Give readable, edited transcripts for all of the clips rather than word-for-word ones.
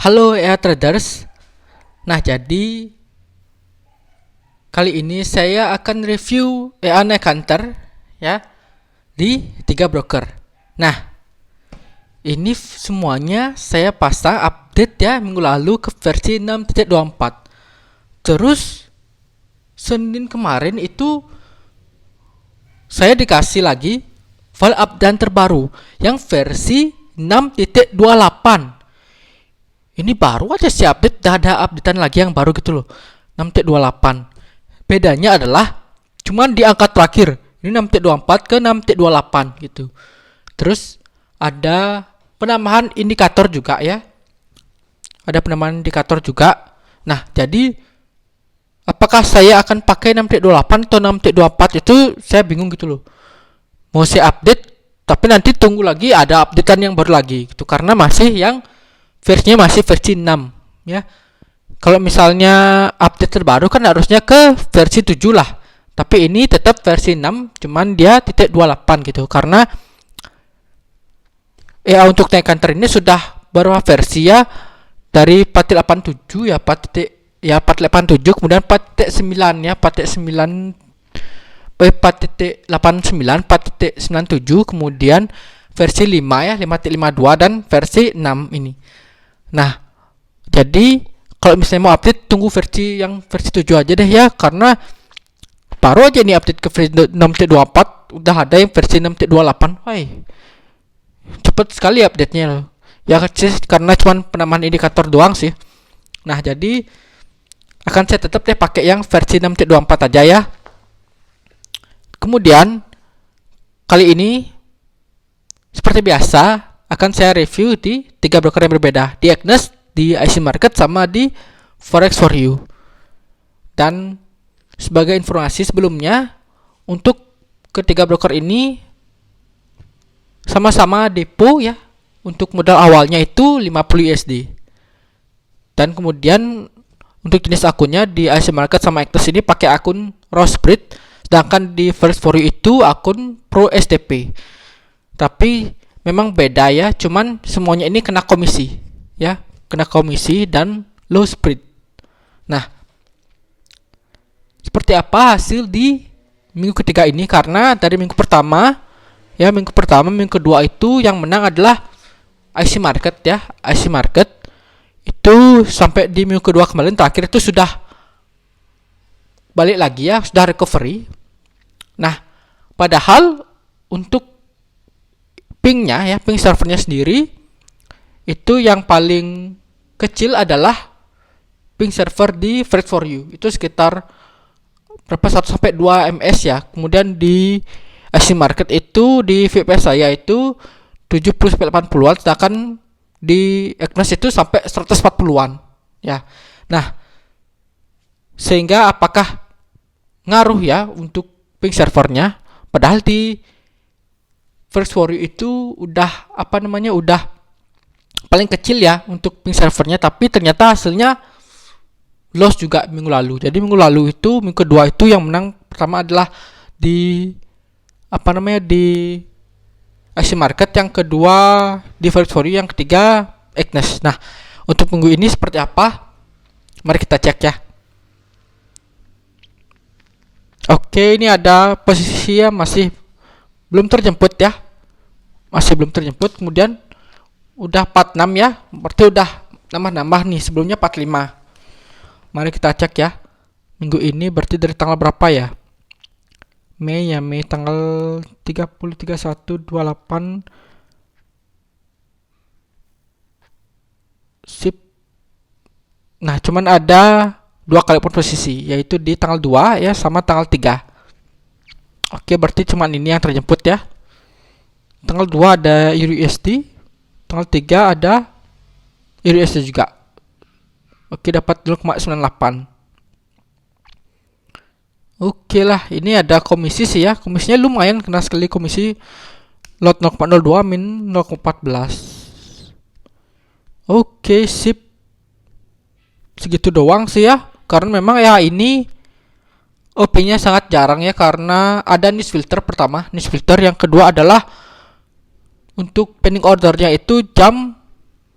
Halo EA Traders. Nah, jadi kali ini saya akan review EA Night Hunter ya di 3 broker. Nah, ini semuanya saya pasang update ya minggu lalu ke versi 6.24. Terus Senin kemarin itu saya dikasih lagi file update terbaru yang versi 6.28. Ini baru aja sih update, dah ada updatean lagi yang baru gitu loh. 6.28. Bedanya adalah cuman di angka terakhir. Ini 6.24 ke 6.28 gitu. Terus ada penambahan indikator juga ya. Ada penambahan indikator juga. Nah, jadi apakah saya akan pakai 6.28 atau 6.24 itu saya bingung gitu loh. Mau saya update tapi nanti tunggu lagi ada updatean yang baru lagi gitu karena masih yang versinya masih versi 6 ya. Kalau misalnya update terbaru kan harusnya ke versi 7 lah. Tapi ini tetap versi 6, cuman dia titik 28 gitu. Karena ya untuk Night Hunter ini sudah beberapa versi ya, dari 4.87 ya 4.87, kemudian 4.9 ya 4.89, 4.97, kemudian versi 5 ya 5.52 dan versi 6 ini. Nah, jadi kalau misalnya mau update tunggu versi 7 aja deh ya, karena baru aja ini update ke versi 6.24 udah ada yang versi 6.28. Wah, cepet sekali update-nya loh. Ya karena cuma penambahan indikator doang sih. Nah, jadi akan saya tetap deh pakai yang versi 6.24 aja ya. Kemudian kali ini seperti biasa akan saya review di 3 broker yang berbeda, di Agnes, di IC Market, sama di Forex4U. Dan sebagai informasi sebelumnya, untuk ketiga broker ini sama-sama depo ya. Untuk modal awalnya itu 50 USD. Dan kemudian untuk jenis akunnya di IC Market sama Agnes ini pakai akun Rosebrit, sedangkan di Forex4U itu akun Pro STP. Tapi memang beda ya, cuman semuanya ini kena komisi ya, kena komisi dan low spread. Nah, seperti apa hasil di minggu ketiga ini? Karena dari minggu pertama, minggu kedua itu yang menang adalah IC Market ya. IC Market itu sampai di minggu kedua kemarin terakhir itu sudah balik lagi ya, sudah recovery. Nah, padahal untuk pingnya ya, ping servernya sendiri itu yang paling kecil adalah ping server di Forex4U, itu sekitar berapa, 1 sampai 2 ms ya. Kemudian di IC Market itu di VPS saya itu 70 sampai 80-an, sedangkan di Agnes itu sampai 140-an ya. Nah, sehingga apakah ngaruh ya untuk ping servernya? Padahal di Forex4U itu udah udah paling kecil ya untuk ping servernya, tapi ternyata hasilnya loss juga minggu lalu. Jadi minggu lalu itu, minggu kedua itu yang menang pertama adalah di di IC Market, yang kedua di Forex4U, yang ketiga Agnes. Nah, untuk minggu ini seperti apa? Mari kita cek ya. Oke, ini ada posisi yang masih belum terjemput ya. Masih belum terjemput. Kemudian udah 46 ya. Berarti udah nambah-nambah nih, sebelumnya 45. Mari kita cek ya. Minggu ini berarti dari tanggal berapa ya? Mei ya, Mei tanggal 30, 31, 28. Sip. Nah, cuman ada 2 kali posisi, yaitu di tanggal 2 ya sama tanggal 3. Oke, berarti cuman ini yang terjemput ya. Tanggal 2 ada EURUSD, tanggal 3 ada EURUSD juga. Oke, dapat 0,98. Oke lah, ini ada komisi sih ya. Komisinya lumayan, kena sekali komisi, lot 0,02 min 0,14. Oke, sip. Segitu doang sih ya. Karena memang ya ini OP-nya sangat jarang ya, karena ada niche filter pertama, niche filter yang kedua adalah untuk pending ordernya itu jam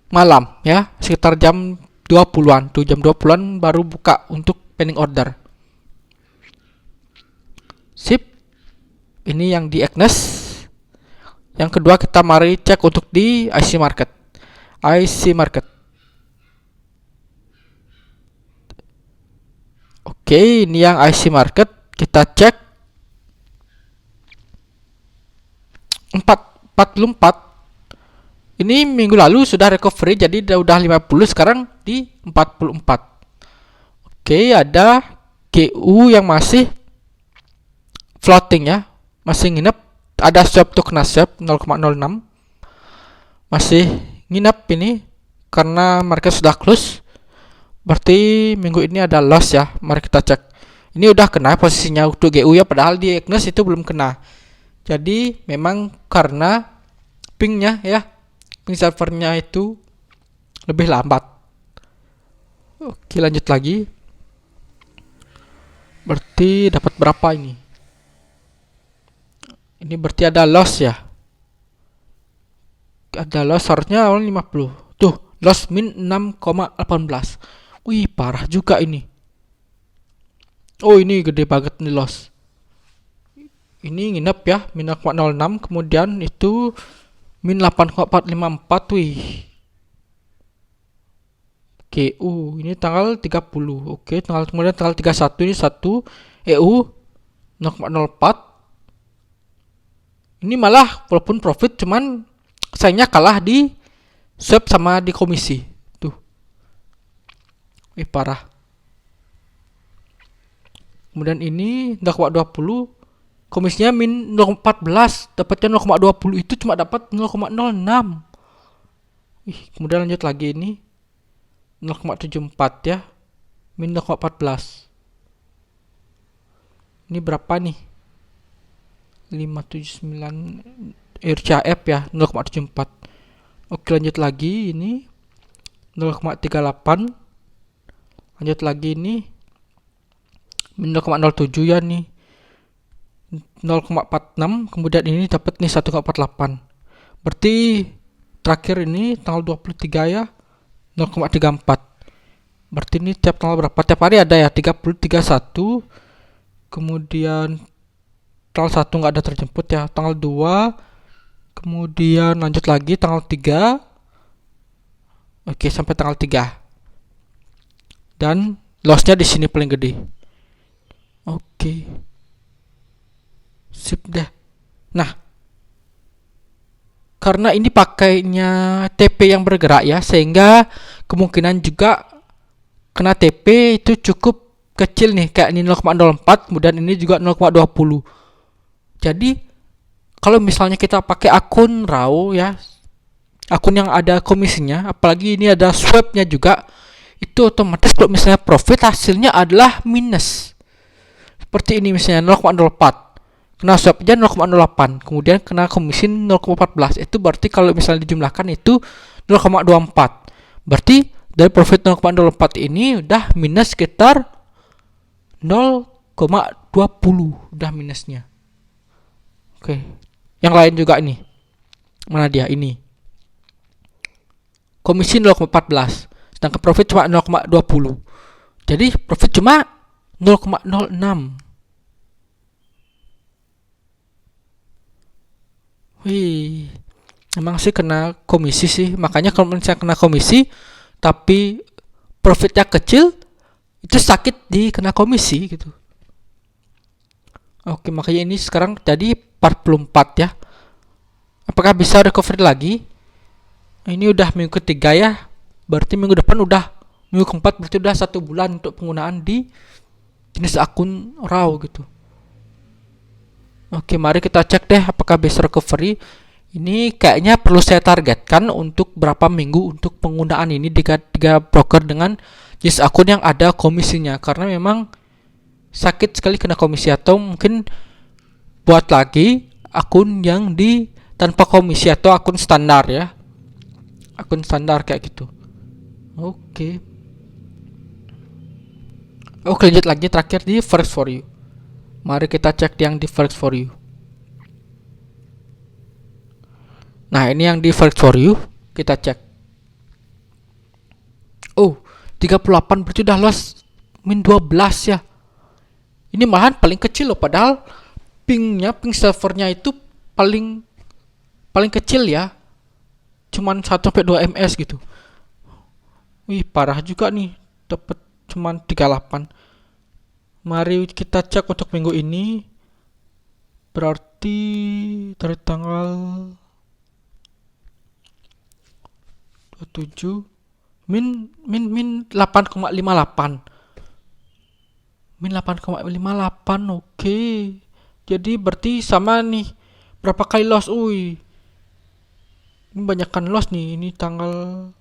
malam ya, sekitar jam 20-an tuh, jam 20-an baru buka untuk pending order. Sip. Ini yang di Agnes. Yang kedua kita mari cek untuk di IC Market. IC Market. Oke, ini yang IC Market. Kita cek 44. Ini minggu lalu sudah recovery, jadi udah 50, sekarang di 44. Oke, ada GU yang masih floating ya, masih nginep. Ada swap to kena swap 0,06, masih nginep ini karena market sudah close. Berarti minggu ini ada loss ya. Mari kita cek. Ini udah kena posisinya untuk GU ya, padahal di Agnes itu belum kena. Jadi memang karena pingnya ya, ping servernya itu lebih lambat. Oke, lanjut lagi. Berarti dapat berapa ini? Ini berarti ada loss ya. Ada loss, harusnya awal 50. Tuh, loss min 6,18. Wih, parah juga ini. Oh, ini gede banget nih loss. Ini nginep ya, min 0,06, kemudian itu min 8,454. Wih. GU ini tanggal 30. Oke, kemudian tanggal 31 ini 1 EU 0,04. Ini malah walaupun profit cuman sayangnya kalah di swap sama di komisi. Tuh. Parah. Kemudian ini 0,20, komisinya min 0,14, dapatnya 0,20, itu cuma dapat 0,06. Kemudian lanjut lagi ini 0,74 ya, min 0,14. Ini berapa nih? 579 RCF ya, 0,74. Oke, lanjut lagi ini 0,38. Lanjut lagi ini min 0,07 ya nih, 0,46. Kemudian ini dapat nih 1,48. Berarti terakhir ini tanggal 23 ya, 0,34. Berarti ini tiap tanggal berapa? Tiap hari ada ya, 30, 31. Kemudian tanggal 1 nggak ada terjemput ya, tanggal 2. Kemudian lanjut lagi tanggal 3. Oke, sampai tanggal 3. Dan lossnya di sini paling gede. Oke. Sip deh. Nah, karena ini pakainya TP yang bergerak ya, sehingga kemungkinan juga kena TP itu cukup kecil nih, kayak ini 0,04, kemudian ini juga 0,20. Jadi kalau misalnya kita pakai akun RAW ya, akun yang ada komisinya, apalagi ini ada swapnya juga, itu otomatis kalau misalnya profit hasilnya adalah minus. Seperti ini misalnya 0,04, kena swap aja 0,08, kemudian kena komisi 0,14. Itu berarti kalau misalnya dijumlahkan itu 0,24. Berarti dari profit 0,04 ini udah minus sekitar 0,20, udah minusnya. Oke. Yang lain juga ini. Mana dia? Ini. Komisi 0,14. Sedangkan profit cuma 0,20. Jadi profit cuma 0,06. Wih. Emang sih kena komisi sih. Makanya kalau misalnya kena komisi tapi profitnya kecil, itu sakit di kena komisi gitu. Oke, makanya ini sekarang jadi 44 ya. Apakah bisa recovery lagi? Ini udah minggu ketiga ya. Berarti minggu depan udah minggu keempat, berarti udah 1 bulan untuk penggunaan di jenis akun RAW gitu. Oke, mari kita cek deh apakah bisa recovery. Ini kayaknya perlu saya targetkan untuk berapa minggu untuk penggunaan ini di 3 broker dengan jenis akun yang ada komisinya, karena memang sakit sekali kena komisi. Atau mungkin buat lagi akun yang di tanpa komisi atau akun standar ya, akun standar kayak gitu. Oke, lanjut lagi terakhir di Forex for You. Mari kita cek yang di Forex for You. Nah, ini yang di Forex for You kita cek. 38 berarti udah loss min 12 ya. Ini malahan paling kecil loh, padahal ping servernya itu paling kecil ya. Cuman 1-2 ms gitu. Wih, parah juga nih. Dapat cuman 38. Mari kita cek untuk minggu ini. Berarti dari tanggal 27 min 8,58. Min 8,58. Oke. Jadi berarti sama nih. Berapa kali loss? Ini banyakkan loss nih. Ini tanggal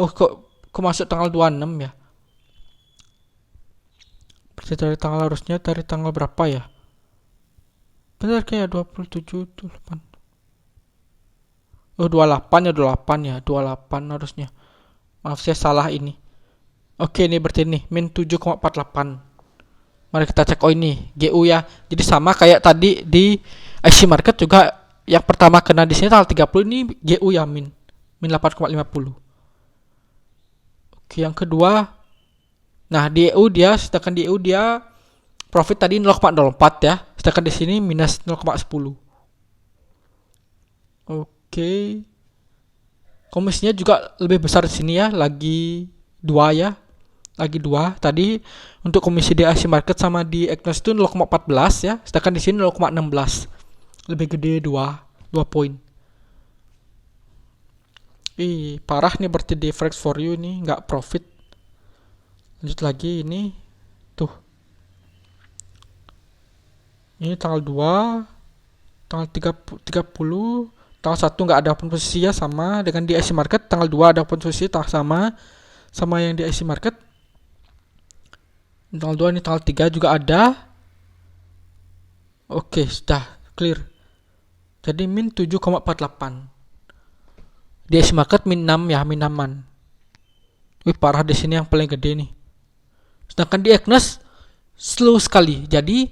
kok masuk tanggal 26 ya. Berarti dari tanggal harusnya dari tanggal berapa ya? Benar kayak 27 28. 28 ya 28 harusnya. Maaf saya salah ini. Oke, ini berarti nih min 7,48. Mari kita cek. Ini GU ya. Jadi sama kayak tadi di IC market juga, yang pertama kena di sini tanggal 30, ini GU ya min 8,50. Oke, yang kedua, nah di EU dia, sedangkan di EU dia profit tadi 0,04 ya, sedangkan di sini minus 0,10. Oke. Komisinya juga lebih besar di sini ya, lagi 2 ya. Lagi 2. Tadi untuk komisi di IC market sama di Agnes itu 0,14 ya, sedangkan di sini 0,16. Lebih gede 2 poin. Parah nih berarti di Forex for You nih nggak profit. Lanjut lagi ini tuh. Ini tanggal 2, tanggal 30, tanggal 1 nggak ada open posisi ya, sama dengan di IC market. Tanggal 2 ada open posisi sama yang di IC market. Tanggal 2 ini tanggal 3 juga ada. Oke, sudah clear. Jadi min 7,48. Di IC market min 6 ya, min 6-an. Wih, parah di sini yang paling gede nih. Sedangkan di Agnes slow sekali. Jadi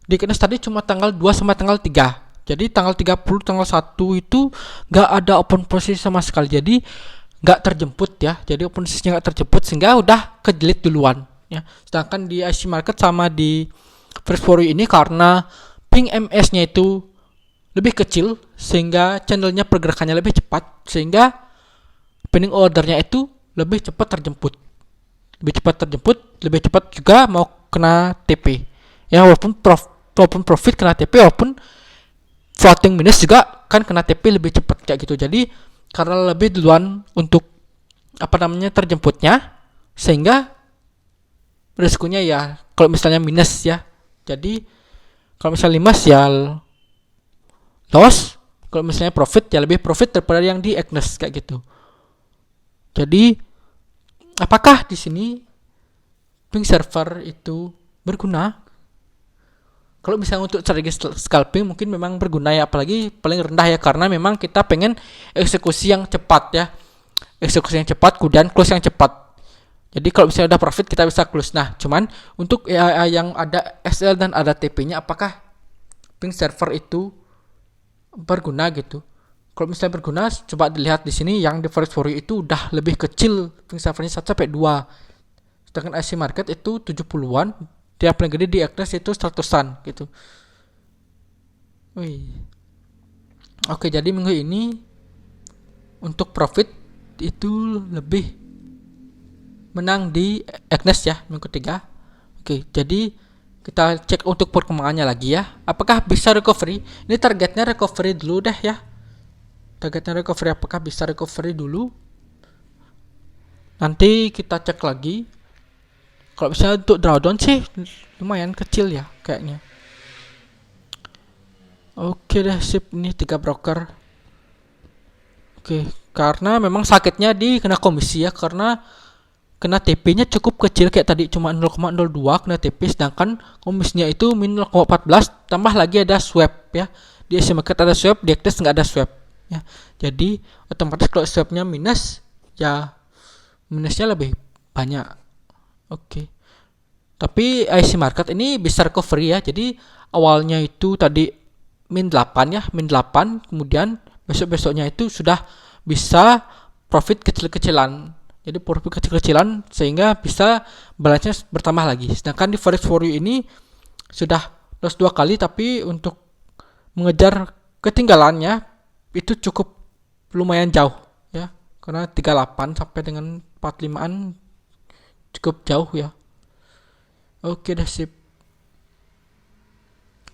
di Agnes tadi cuma tanggal 2 sama tanggal 3. Jadi tanggal 30, tanggal 1 itu gak ada open posisi sama sekali. Jadi gak terjemput ya. Jadi open posisinya gak terjemput sehingga udah kejelit duluan ya. Sedangkan di IC market sama di Forex for You ini karena ping MS-nya itu lebih kecil sehingga channelnya pergerakannya lebih cepat, sehingga pending ordernya itu lebih cepat terjemput. Lebih cepat juga mau kena TP. Ya, walaupun profit kena TP, walaupun floating minus juga kan kena TP lebih cepat kayak gitu. Jadi karena lebih duluan untuk terjemputnya, sehingga risikonya ya kalau misalnya minus ya. Jadi kalau misalnya minus ya loss, kalau misalnya profit ya lebih profit daripada yang di Agnes kayak gitu. Jadi apakah di sini ping server itu berguna? Kalau misalnya untuk strategi scalping mungkin memang berguna ya, apalagi paling rendah ya, karena memang kita pengen eksekusi yang cepat ya. Eksekusi yang cepat, kemudian close yang cepat. Jadi kalau misalnya udah profit kita bisa close. Nah, cuman untuk yang ada SL dan ada TP-nya, apakah ping server itu berguna gitu? Kalau misalnya berguna, coba dilihat di sini yang di Forex for You itu udah lebih kecil ping servernya 1-2. Sedangkan IC market itu 70-an, dia paling gede di Agnes itu 100-an gitu. Oke, jadi minggu ini untuk profit itu lebih menang di Agnes ya, minggu 3. Oke, jadi kita cek untuk perkembangannya lagi ya. Apakah bisa recovery? Ini targetnya recovery dulu deh ya. Targetnya recovery, apakah bisa recovery dulu? Nanti kita cek lagi. Kalau misalnya untuk drawdown sih lumayan kecil ya kayaknya. Oke deh, sip. Ini 3 broker. Oke, karena memang sakitnya di kena komisi ya, karena kena TP-nya cukup kecil kayak tadi cuma 0,02 kena TP, sedangkan komisinya itu min 0,14, tambah lagi ada swap ya. Di IC market ada swap, di Agnes nggak ada swap ya. Jadi otomatis kalau swapnya minus ya minusnya lebih banyak. Oke. Tapi IC market ini bisa recovery ya. Jadi awalnya itu tadi min 8 ya, min 8, kemudian besok-besoknya itu sudah bisa profit kecil-kecilan. Jadi profit kecil-kecilan sehingga bisa balance-nya bertambah lagi. Sedangkan di Forex for You ini sudah loss 2 kali, tapi untuk mengejar ketinggalannya itu cukup lumayan jauh ya. Karena 38 sampai dengan 45-an cukup jauh ya. Oke deh, sip.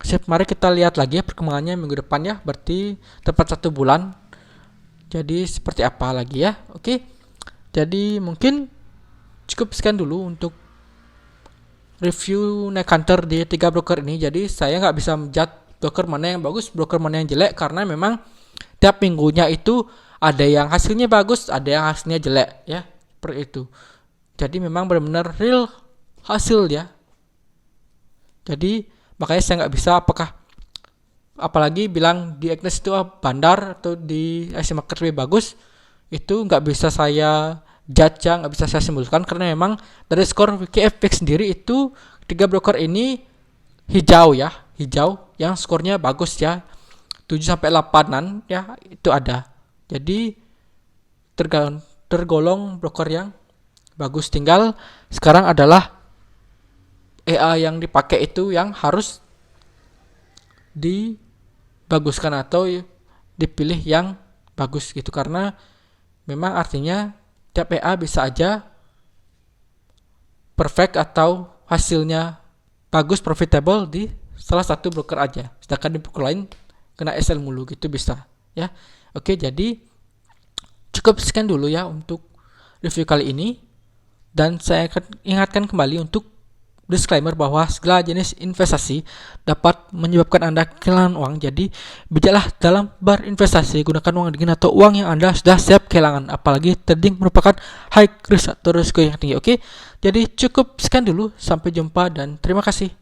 Sip, mari kita lihat lagi ya perkembangannya minggu depan ya. Berarti tepat 1 bulan. Jadi seperti apa lagi ya. Oke. Jadi mungkin cukup sekian dulu untuk review Night Hunter di 3 broker ini. Jadi saya nggak bisa menjudge broker mana yang bagus, broker mana yang jelek, karena memang tiap minggunya itu ada yang hasilnya bagus, ada yang hasilnya jelek ya, seperti itu. Jadi memang benar-benar real hasil ya. Jadi makanya saya nggak bisa apalagi bilang di Agnes itu bandar atau di IC Market lebih bagus, itu nggak bisa saya judge ya, nggak bisa saya simpulkan, karena memang dari skor WKFX sendiri itu 3 broker ini hijau ya, hijau yang skornya bagus ya, 7-8an ya, itu ada. Jadi tergolong broker yang bagus. Tinggal sekarang adalah EA yang dipakai itu yang harus dibaguskan atau dipilih yang bagus gitu, karena memang artinya tiap EA bisa aja perfect atau hasilnya bagus, profitable di salah satu broker aja, sedangkan di broker lain kena SL mulu gitu bisa ya. Oke, jadi cukup sekian dulu ya untuk review kali ini, dan saya akan ingatkan kembali untuk disclaimer bahwa segala jenis investasi dapat menyebabkan Anda kehilangan uang. Jadi bijaklah dalam berinvestasi, gunakan uang dingin atau uang yang Anda sudah siap kehilangan. Apalagi trading merupakan high risk atau risiko yang tinggi. Oke, jadi cukup sekian dulu, sampai jumpa dan terima kasih.